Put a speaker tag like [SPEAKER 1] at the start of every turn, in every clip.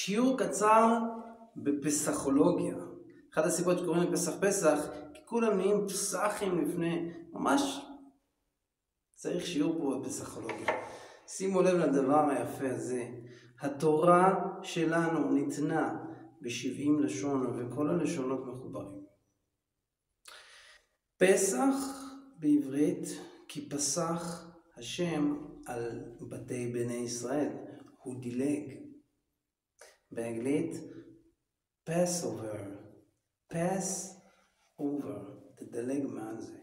[SPEAKER 1] שיעור קצר בפסחולוגיה. אחת הסיבות שקוראים לפסח פסח, כי כולם נהיים פסחים לפני, ממש צריך שיעור פה בפסחולוגיה. שימו לב לדבר היפה הזה, התורה שלנו ניתנה ב70 לשון וכל הלשונות מחוברים. פסח בעברית כי פסח השם על בתי בני ישראל, הוא דילג. באנגלית Passover, תדלג מעל זה.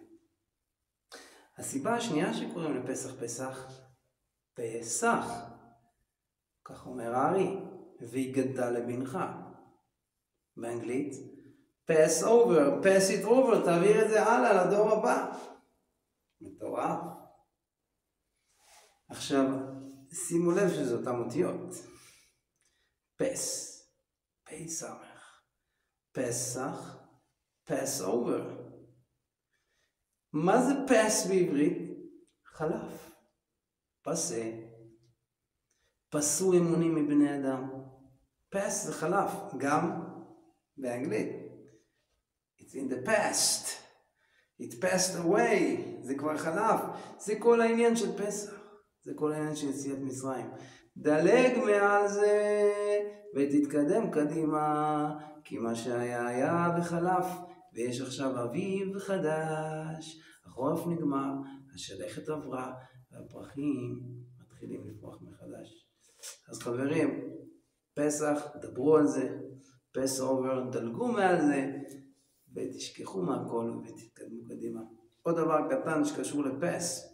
[SPEAKER 1] הסיבה השנייה שקוראים לפסח פסח, פסח, כך אומר הארי, ויגדל לבנך. באנגלית pass it over, תעביר את זה הלאה לדור הבא. מטורף. עכשיו שימו לב שזה אותם אותיות. פסח, Passover. מה זה פס בעברית? חלף. פסה. פסו אמונים מבני אדם. פס זה חלף, גם באנגלית. It's in the past. It passed away. זה כבר חלף. זה כל העניין של פסח. זה כל העניין של יציאת מצרים. דלג מעל זה ותתקדם קדימה, כי מה שהיה היה וחלף, ויש עכשיו אביב חדש. החורף נגמר, השלכת עברה, והפרחים מתחילים לפרוח מחדש. אז חברים, פסח, דברו על זה, Passover, דלגו מעל זה, ותשכחו מהכל ותתקדמו קדימה. עוד דבר קטן שקשור לפס.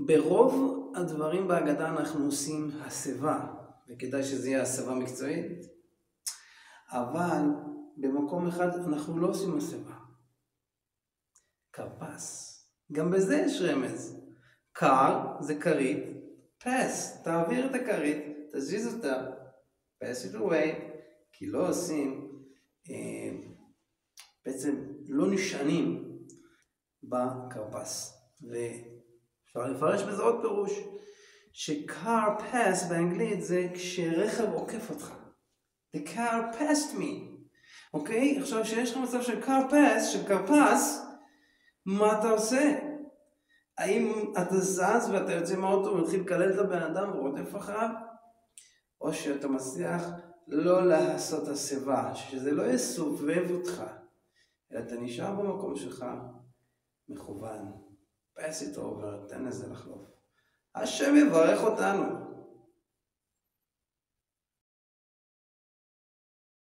[SPEAKER 1] ברוב הדברים בהגדה אנחנו עושים הסבה, וכדאי שזה יהיה הסבה מקצועית, אבל במקום אחד אנחנו לא עושים הסבה. כרפס, גם בזה יש רמז. קר זה כרית, פס, תעביר את הכרית, תזיז אותה, pass it away, כי לא עושים, בעצם לא נשענים בכרפס. ואפשר לפרש בזה עוד פירוש, שcar pass באנגלית זה כשרכב עוקף אותך. The car passed me. אוקיי? עכשיו שיש לך מצב של car pass, של כרפס, מה אתה עושה? האם אתה זז ואתה יוצא מהאוטו ומתחיל לקלל את הבן אדם ורודף אחריו? או שאתה מצליח לא לעשות הסבה, שזה לא יסובב אותך, אלא אתה נשאר במקום שלך מכוון. pass it over, תן לזה לחלוף. השם יברך אותנו.